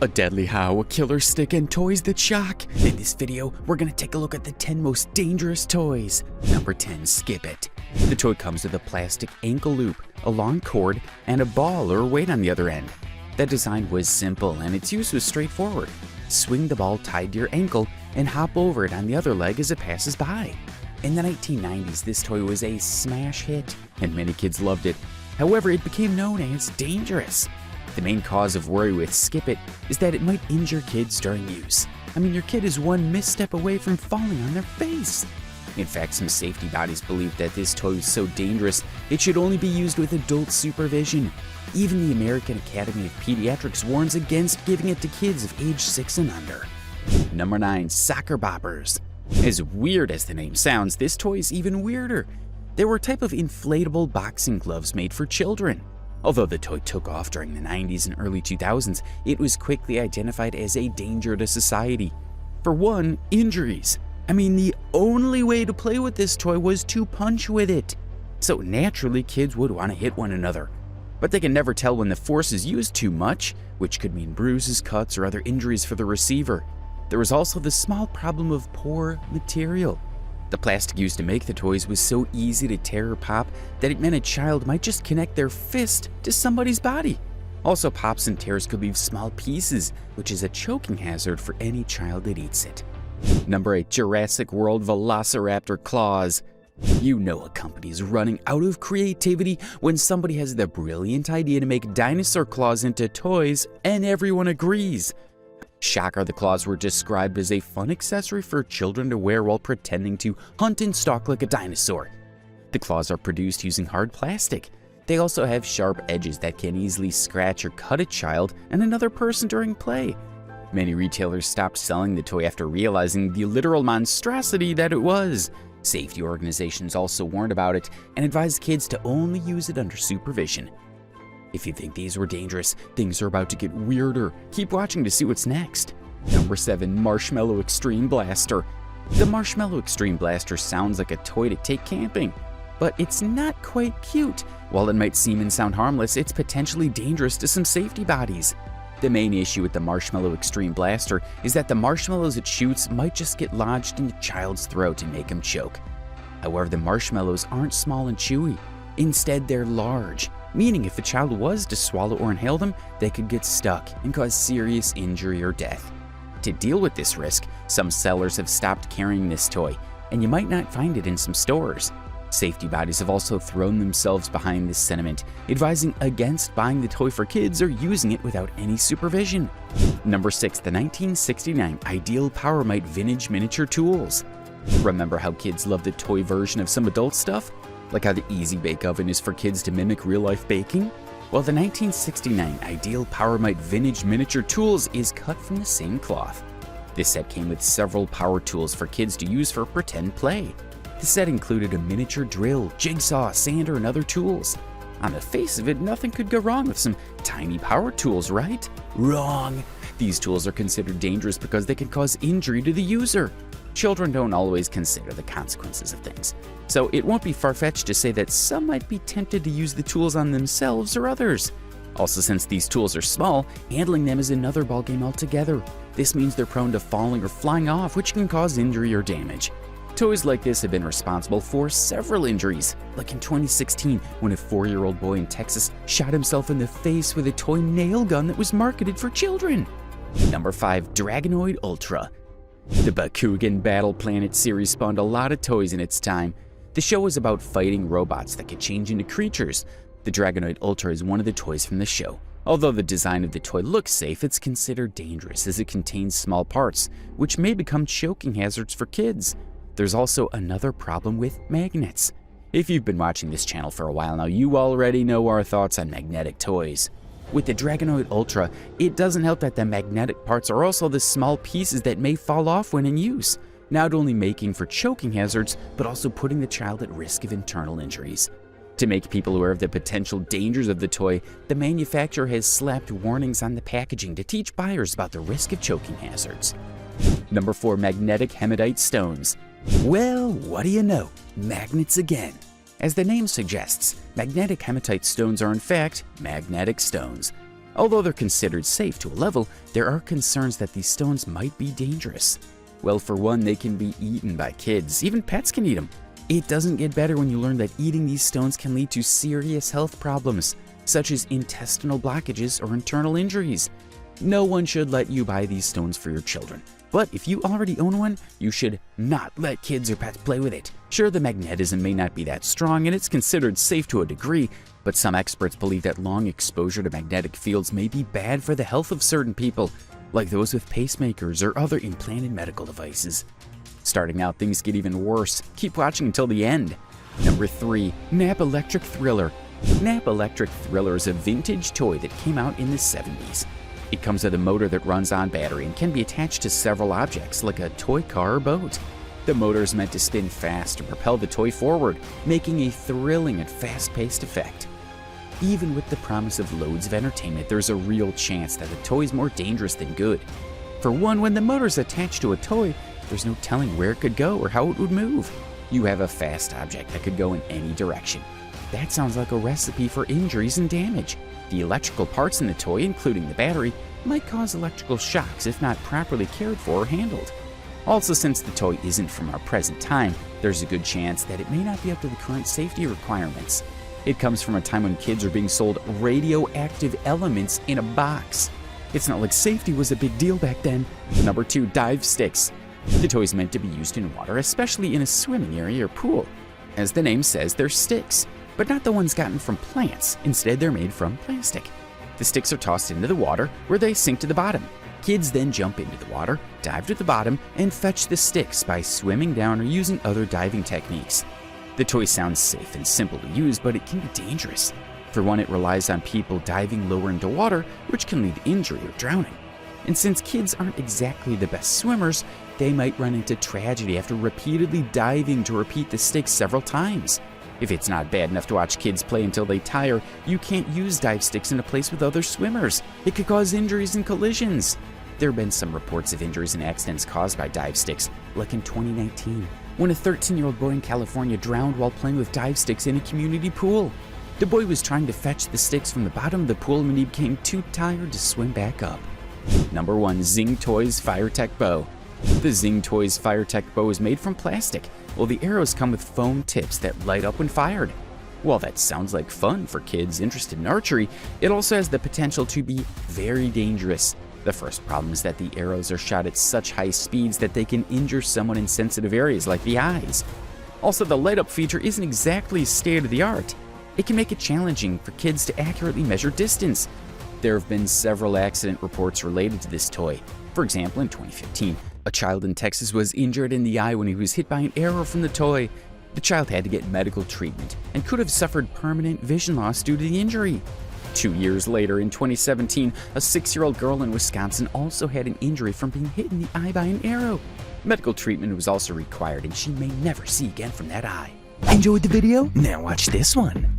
A deadly how, a killer stick, and toys that shock. In this video, we're gonna take a look at the 10 most dangerous toys. Number 10, Skip It. The toy comes with a plastic ankle loop, a long cord, and a ball or weight on the other end. The design was simple and its use was straightforward. Swing the ball tied to your ankle and hop over it on the other leg as it passes by. In the 1990s, this toy was a smash hit, and many kids loved it. However, it became known as dangerous. The main cause of worry with Skip It is that it might injure kids during use. I mean, your kid is one misstep away from falling on their face. In fact, some safety bodies believe that this toy is so dangerous, it should only be used with adult supervision. Even the American Academy of Pediatrics warns against giving it to kids of age 6 and under. Number 9, Soccer Boppers. As weird as the name sounds, this toy is even weirder. They were a type of inflatable boxing gloves made for children. Although the toy took off during the 90s and early 2000s, it was quickly identified as a danger to society. For one, injuries. I mean, the only way to play with this toy was to punch with it. So naturally, kids would want to hit one another. But they can never tell when the force is used too much, which could mean bruises, cuts, or other injuries for the receiver. There was also the small problem of poor material. The plastic used to make the toys was so easy to tear or pop that it meant a child might just connect their fist to somebody's body. Also, pops and tears could leave small pieces, which is a choking hazard for any child that eats it. Number 8, Jurassic World Velociraptor claws. You know a company is running out of creativity when somebody has the brilliant idea to make dinosaur claws into toys, and everyone agrees. Shocker, the claws were described as a fun accessory for children to wear while pretending to hunt and stalk like a dinosaur. The claws are produced using hard plastic. They also have sharp edges that can easily scratch or cut a child and another person during play. Many retailers stopped selling the toy after realizing the literal monstrosity that it was. Safety organizations also warned about it and advised kids to only use it under supervision. If you think these were dangerous, things are about to get weirder. Keep watching to see what's next. Number 7, Marshmallow Extreme Blaster. The Marshmallow Extreme Blaster sounds like a toy to take camping, but it's not quite cute. While it might seem and sound harmless, it's potentially dangerous to some safety bodies. The main issue with the Marshmallow Extreme Blaster is that the marshmallows it shoots might just get lodged in the child's throat and make him choke. However, the marshmallows aren't small and chewy. Instead, they're large, meaning if a child was to swallow or inhale them, they could get stuck and cause serious injury or death. To deal with this risk, some sellers have stopped carrying this toy, and you might not find it in some stores. Safety bodies have also thrown themselves behind this sentiment, advising against buying the toy for kids or using it without any supervision. Number 6, the 1969 Ideal Powermite Vintage Miniature Tools. Remember how kids love the toy version of some adult stuff? Like how the Easy Bake Oven is for kids to mimic real-life baking? Well, the 1969 Ideal Powermite Vintage Miniature Tools is cut from the same cloth. This set came with several power tools for kids to use for pretend play. The set included a miniature drill, jigsaw, sander, and other tools. On the face of it, nothing could go wrong with some tiny power tools, right? Wrong! These tools are considered dangerous because they can cause injury to the user. Children don't always consider the consequences of things, so it won't be far-fetched to say that some might be tempted to use the tools on themselves or others. Also, since these tools are small, handling them is another ballgame altogether. This means they're prone to falling or flying off, which can cause injury or damage. Toys like this have been responsible for several injuries, like in 2016 when a 4-year-old boy in Texas shot himself in the face with a toy nail gun that was marketed for children. Number 5, Dragonoid Ultra. The Bakugan Battle Planet series spawned a lot of toys in its time. The show was about fighting robots that could change into creatures. The Dragonoid Ultra is one of the toys from the show. Although the design of the toy looks safe, it's considered dangerous as it contains small parts, which may become choking hazards for kids. There's also another problem with magnets. If you've been watching this channel for a while now, you already know our thoughts on magnetic toys. With the Dragonoid Ultra, it doesn't help that the magnetic parts are also the small pieces that may fall off when in use, not only making for choking hazards, but also putting the child at risk of internal injuries. To make people aware of the potential dangers of the toy, the manufacturer has slapped warnings on the packaging to teach buyers about the risk of choking hazards. Number 4, Magnetic Hematite Stones. Well, what do you know? Magnets again. As the name suggests, magnetic hematite stones are in fact magnetic stones. Although they're considered safe to a level, there are concerns that these stones might be dangerous. Well, for one, they can be eaten by kids. Even pets can eat them. It doesn't get better when you learn that eating these stones can lead to serious health problems, such as intestinal blockages or internal injuries. No one should let you buy these stones for your children. But if you already own one, you should not let kids or pets play with it. Sure, the magnetism may not be that strong and it's considered safe to a degree, but some experts believe that long exposure to magnetic fields may be bad for the health of certain people, like those with pacemakers or other implanted medical devices. Starting out, things get even worse. Keep watching until the end. Number 3. Nap Electric Thriller. Nap Electric Thriller is a vintage toy that came out in the 70s. It comes with a motor that runs on battery and can be attached to several objects, like a toy car or boat. The motor is meant to spin fast and propel the toy forward, making a thrilling and fast-paced effect. Even with the promise of loads of entertainment, there's a real chance that the toy is more dangerous than good. For one, when the motor is attached to a toy, there's no telling where it could go or how it would move. You have a fast object that could go in any direction. That sounds like a recipe for injuries and damage. The electrical parts in the toy, including the battery, might cause electrical shocks if not properly cared for or handled. Also, since the toy isn't from our present time, there's a good chance that it may not be up to the current safety requirements. It comes from a time when kids are being sold radioactive elements in a box. It's not like safety was a big deal back then. Number 2, dive sticks. The toy is meant to be used in water, especially in a swimming area or pool. As the name says, they're sticks, but not the ones gotten from plants. Instead, they're made from plastic. The sticks are tossed into the water, where they sink to the bottom. Kids then jump into the water, dive to the bottom, and fetch the sticks by swimming down or using other diving techniques. The toy sounds safe and simple to use, but it can be dangerous. For one, it relies on people diving lower into water, which can lead to injury or drowning. And since kids aren't exactly the best swimmers, they might run into tragedy after repeatedly diving to repeat the sticks several times. If it's not bad enough to watch kids play until they tire, you can't use dive sticks in a place with other swimmers. It could cause injuries and collisions. There have been some reports of injuries and accidents caused by dive sticks, like in 2019, when a 13-year-old boy in California drowned while playing with dive sticks in a community pool. The boy was trying to fetch the sticks from the bottom of the pool when he became too tired to swim back up. Number 1. Zing Toys FireTech Bow. The Zing Toys FireTech Bow is made from plastic, while the arrows come with foam tips that light up when fired. While that sounds like fun for kids interested in archery, it also has the potential to be very dangerous. The first problem is that the arrows are shot at such high speeds that they can injure someone in sensitive areas like the eyes. Also, the light-up feature isn't exactly state-of-the-art. It can make it challenging for kids to accurately measure distance. There have been several accident reports related to this toy. For example, in 2015, a child in Texas was injured in the eye when he was hit by an arrow from the toy. The child had to get medical treatment and could have suffered permanent vision loss due to the injury. 2 years later, in 2017, a 6-year-old girl in Wisconsin also had an injury from being hit in the eye by an arrow. Medical treatment was also required, and she may never see again from that eye. Enjoyed the video? Now watch this one.